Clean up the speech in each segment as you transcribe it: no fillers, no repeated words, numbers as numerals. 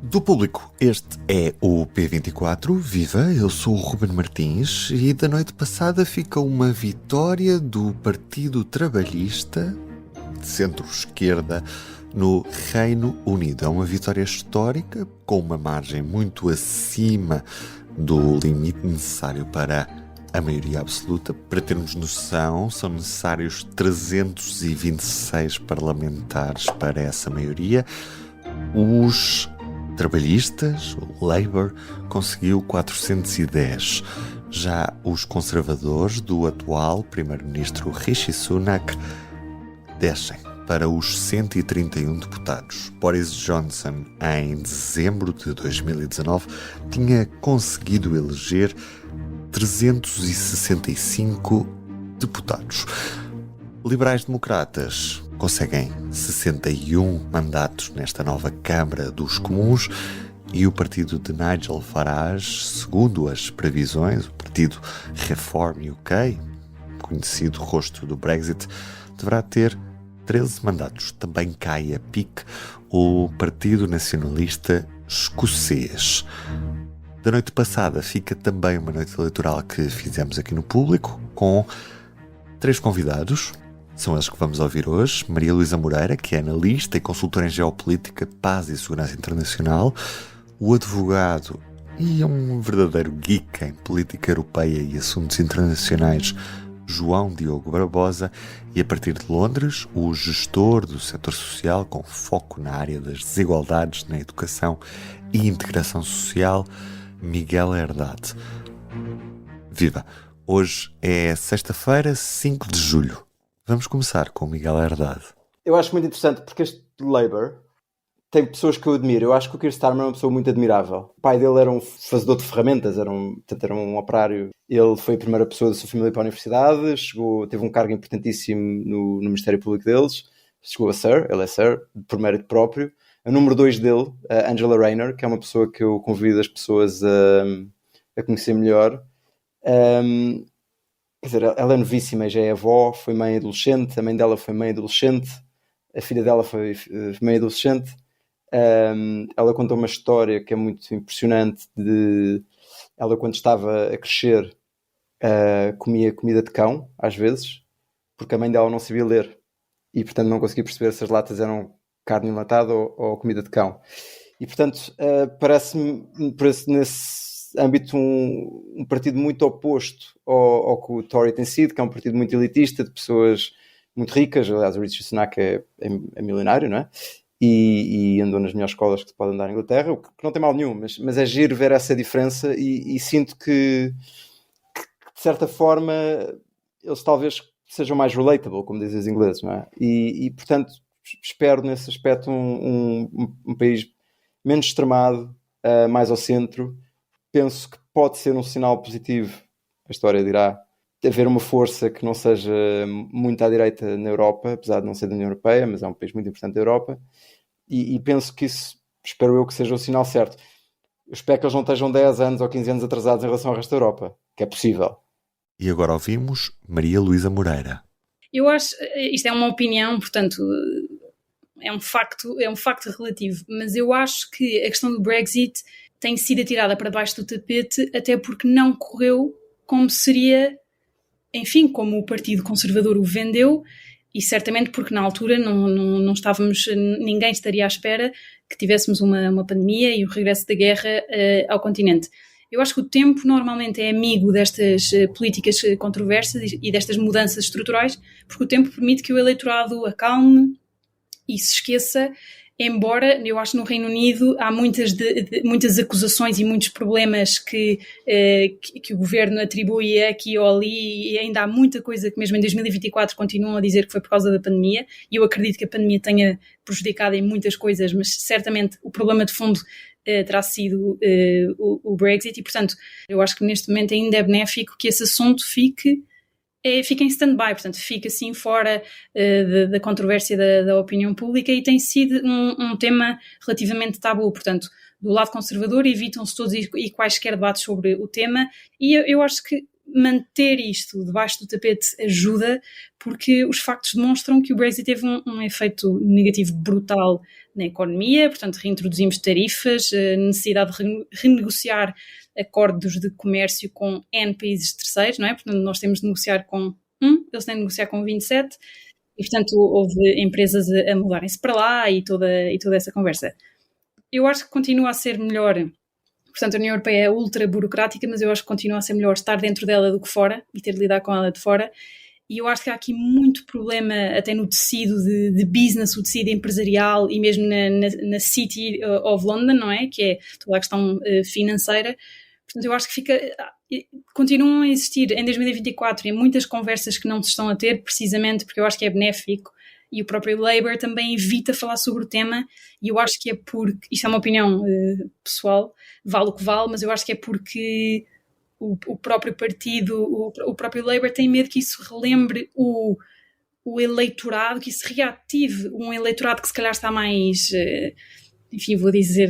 Do público, este é o P24. Viva, eu sou o Ruben Martins e da noite passada fica uma vitória do Partido Trabalhista de centro-esquerda no Reino Unido. É uma vitória histórica com uma margem muito acima do limite necessário para a maioria absoluta. Para termos noção, são necessários 326 parlamentares para essa maioria. Os trabalhistas, o Labour, conseguiu 410. Já os conservadores do atual primeiro-ministro Rishi Sunak descem para os 131 deputados. Boris Johnson, em dezembro de 2019, tinha conseguido eleger 365 deputados. Liberais-democratas conseguem 61 mandatos nesta nova Câmara dos Comuns e o partido de Nigel Farage, segundo as previsões, o partido Reform UK, conhecido rosto do Brexit, deverá ter 13 mandatos. Também cai a pique o Partido Nacionalista Escocês. Da noite passada fica também uma noite eleitoral que fizemos aqui no público, com 3 convidados. São eles que vamos ouvir hoje. Maria Luísa Moreira, que é analista e consultora em geopolítica, paz e segurança internacional. O advogado e um verdadeiro geek em política europeia e assuntos internacionais, João Diogo Barbosa. E a partir de Londres, o gestor do setor social com foco na área das desigualdades na educação e integração social, Miguel Herdade. Viva! Hoje é sexta-feira, 5 de julho. Vamos começar com o Miguel Herdade. Eu acho muito interessante porque este Labour tem pessoas que eu admiro. Eu acho que o Keir Starmer é uma pessoa muito admirável. O pai dele era um fazedor de ferramentas, era um operário. Ele foi a primeira pessoa da sua família para a universidade, teve um cargo importantíssimo no Ministério Público deles, chegou a Sir, ele é Sir, por mérito próprio. A número 2 dele, a Angela Rayner, que é uma pessoa que eu convido as pessoas a conhecer melhor. Quer dizer, ela é novíssima, já é avó, foi mãe adolescente, a mãe dela foi mãe adolescente, a filha dela foi mãe adolescente. Ela contou uma história que é muito impressionante de ela, quando estava a crescer, comia comida de cão, às vezes, porque a mãe dela não sabia ler e, portanto, não conseguia perceber se as latas eram carne enlatada ou comida de cão. E, portanto, parece-me nesse âmbito um partido muito oposto ao que o Tory tem sido, que é um partido muito elitista, de pessoas muito ricas. Aliás, o Rishi Sunak é milionário, não é? E andou nas melhores escolas que se pode andar em Inglaterra, o que não tem mal nenhum, mas é giro ver essa diferença e sinto que, de certa forma, eles talvez sejam mais relatable, como dizem os ingleses, não é? E portanto, espero nesse aspecto um país menos extremado, mais ao centro. Penso que pode ser um sinal positivo, a história dirá, de haver uma força que não seja muito à direita na Europa, apesar de não ser da União Europeia, mas é um país muito importante da Europa, e penso que isso, espero eu, que seja o sinal certo. Eu espero que eles não estejam 10 anos ou 15 anos atrasados em relação ao resto da Europa, que é possível. E agora ouvimos Maria Luísa Moreira. Eu acho, isto é uma opinião, portanto, é um facto relativo, mas eu acho que a questão do Brexit tem sido atirada para baixo do tapete, até porque não correu como seria, enfim, como o Partido Conservador o vendeu, e certamente porque na altura não estávamos, ninguém estaria à espera que tivéssemos uma pandemia e o regresso da guerra ao continente. Eu acho que o tempo normalmente é amigo destas políticas controversas e destas mudanças estruturais, porque o tempo permite que o eleitorado acalme e se esqueça. Embora eu acho que no Reino Unido há muitas acusações e muitos problemas que o governo atribui aqui ou ali, e ainda há muita coisa que mesmo em 2024 continuam a dizer que foi por causa da pandemia, e eu acredito que a pandemia tenha prejudicado em muitas coisas, mas certamente o problema de fundo terá sido o Brexit, e portanto eu acho que neste momento ainda é benéfico que esse assunto fique em stand-by, portanto fica assim fora da controvérsia da opinião pública, e tem sido um tema relativamente tabu. Portanto, do lado conservador evitam-se todos e quaisquer debates sobre o tema, e eu acho que manter isto debaixo do tapete ajuda, porque os factos demonstram que o Brexit teve um efeito negativo brutal na economia, portanto reintroduzimos tarifas, necessidade de renegociar acordos de comércio com N países terceiros, não é? Portanto, nós temos de negociar com eles têm de negociar com 27, e portanto houve empresas a mudarem-se para lá e toda essa conversa. Eu acho que continua a ser melhor, portanto a União Europeia é ultra burocrática, mas eu acho que continua a ser melhor estar dentro dela do que fora e ter de lidar com ela de fora. E eu acho que há aqui muito problema até no tecido de business, o tecido empresarial e mesmo na City of London, não é? Que é toda a questão financeira. Portanto, eu acho que continuam a existir em 2024 e muitas conversas que não se estão a ter, precisamente porque eu acho que é benéfico, e o próprio Labour também evita falar sobre o tema, e eu acho que é porque, isto é uma opinião pessoal, vale o que vale, mas eu acho que é porque o próprio partido, o próprio Labour tem medo que isso relembre o eleitorado, que isso reative um eleitorado que se calhar está mais, enfim, vou dizer,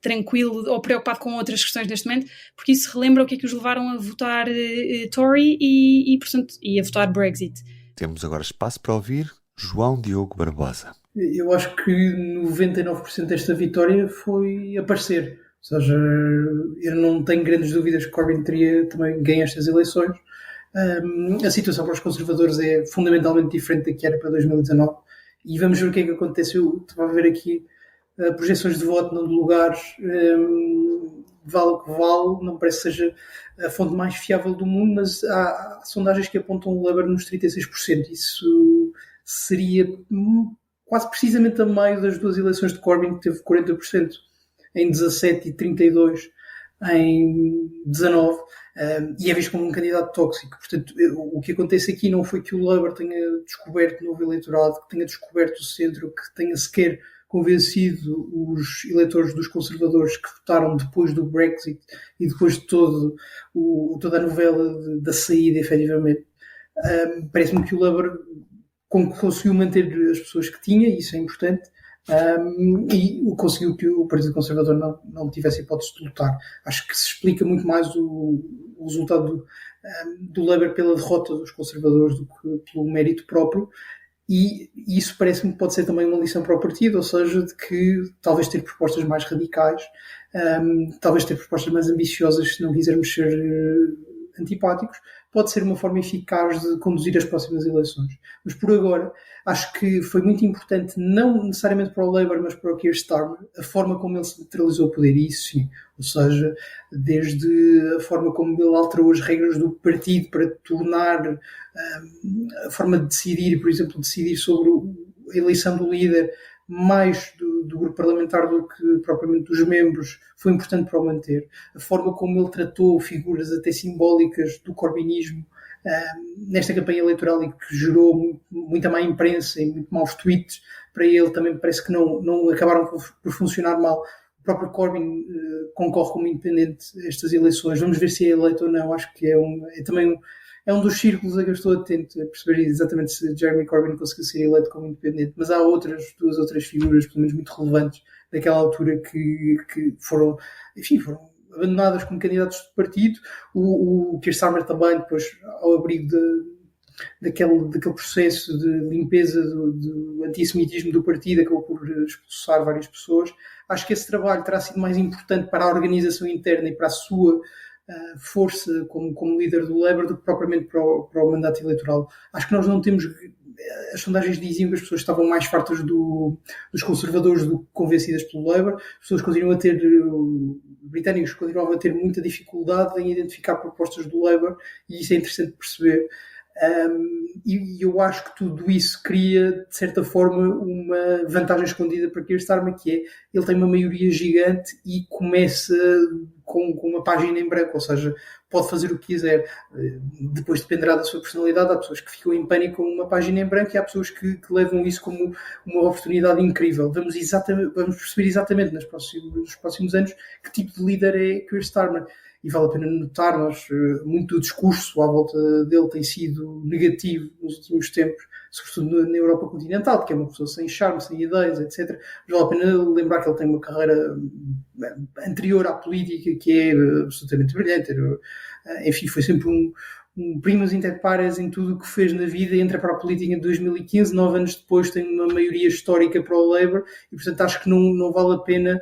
tranquilo ou preocupado com outras questões neste momento, porque isso relembra o que é que os levaram a votar Tory portanto, e a votar Brexit. Temos agora espaço para ouvir João Diogo Barbosa. Eu acho que 99% desta vitória foi aparecer. Ou seja, eu não tenho grandes dúvidas que Corbyn teria também ganho estas eleições. A situação para os conservadores é fundamentalmente diferente da que era para 2019. E vamos ver o que é que acontece. Eu estava a ver aqui projeções de voto, não de lugares. Vale o que vale, não parece que seja a fonte mais fiável do mundo, mas há sondagens que apontam o Labour nos 36%. Isso seria quase precisamente a meio das duas eleições de Corbyn, que teve 40% em 17 e 32 em 19, e é visto como um candidato tóxico. Portanto, o que acontece aqui não foi que o Labour tenha descoberto novo eleitorado, que tenha descoberto o centro, que tenha sequer convencido os eleitores dos conservadores que votaram depois do Brexit e depois de toda a novela da saída, efetivamente. Parece-me que o Labour conseguiu manter as pessoas que tinha, e isso é importante, e conseguiu que o Partido Conservador não tivesse hipótese de lutar. Acho que se explica muito mais o resultado do Labour pela derrota dos conservadores do que pelo mérito próprio, e isso parece-me que pode ser também uma lição para o partido, ou seja, de que talvez ter propostas mais radicais, talvez ter propostas mais ambiciosas, se não quisermos ser antipáticos, pode ser uma forma eficaz de conduzir as próximas eleições. Mas por agora, acho que foi muito importante, não necessariamente para o Labour, mas para o Keir Starmer, a forma como ele centralizou o poder, e isso sim. Ou seja, desde a forma como ele alterou as regras do partido para tornar a forma de decidir, por exemplo, decidir sobre a eleição do líder mais do grupo parlamentar do que propriamente dos membros, foi importante para o manter. A forma como ele tratou figuras até simbólicas do corbynismo nesta campanha eleitoral, e que gerou muita má imprensa e muito maus tweets para ele, também parece que não acabaram por funcionar mal. O próprio Corbyn concorre como independente a estas eleições. Vamos ver se é eleito ou não. Acho que é também um dos círculos a que eu estou atento a perceber exatamente se Jeremy Corbyn conseguiu ser eleito como independente. Mas há duas outras figuras, pelo menos muito relevantes, daquela altura que foram abandonadas como candidatos de partido. O Keir Starmer também, depois, ao abrigo daquele processo de limpeza do antissemitismo do partido, acabou por expulsar várias pessoas. Acho que esse trabalho terá sido mais importante para a organização interna e para a sua força como líder do Labour do que propriamente para o mandato eleitoral. Acho que nós não temos... As sondagens diziam que as pessoas estavam mais fartas dos conservadores do que convencidas pelo Labour. As pessoas britânicos continuavam a ter muita dificuldade em identificar propostas do Labour, e isso é interessante perceber. E eu acho que tudo isso cria, de certa forma, uma vantagem escondida para Keir Starmer, que é, ele tem uma maioria gigante e começa com uma página em branco, ou seja, pode fazer o que quiser. Depois dependerá da sua personalidade. Há pessoas que ficam em pânico com uma página em branco, e há pessoas que levam isso como uma oportunidade incrível. Vamos perceber exatamente nos próximos anos que tipo de líder é Keir Starmer. E vale a pena notar, muito do discurso à volta dele tem sido negativo nos últimos tempos, sobretudo na Europa continental, que é uma pessoa sem charme, sem ideias, etc. Mas vale a pena lembrar que ele tem uma carreira anterior à política que é absolutamente brilhante. Enfim, foi sempre um primus inter pares em tudo o que fez na vida, entra para a política em 2015, 9 anos depois tem uma maioria histórica para o Labour, e portanto acho que não vale a pena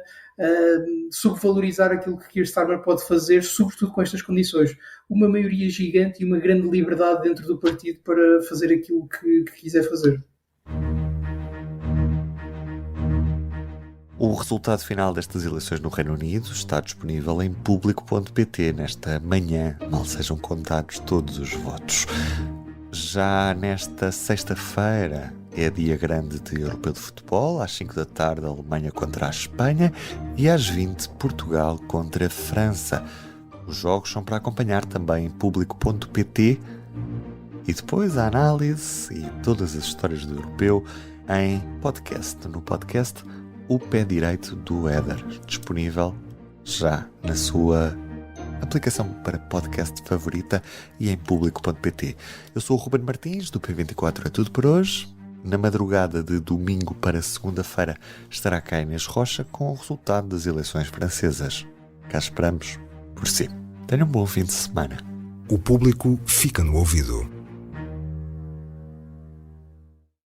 subvalorizar aquilo que Keir Starmer pode fazer, sobretudo com estas condições. Uma maioria gigante e uma grande liberdade dentro do partido para fazer aquilo que quiser fazer. O resultado final destas eleições no Reino Unido está disponível em público.pt nesta manhã, mal sejam contados todos os votos. Já nesta sexta-feira é dia grande de Europeu de Futebol, às 5 da tarde a Alemanha contra a Espanha e às 20 Portugal contra a França. Os jogos são para acompanhar também em público.pt e depois a análise e todas as histórias do Europeu em podcast, no podcast O Pé Direito do Éder, disponível já na sua aplicação para podcast favorita e em público.pt. Eu sou o Ruben Martins, do P24 é tudo por hoje. Na madrugada de domingo para segunda-feira estará cá Inês Rocha com o resultado das eleições francesas. Cá esperamos por si. Tenham um bom fim de semana. O público fica no ouvido.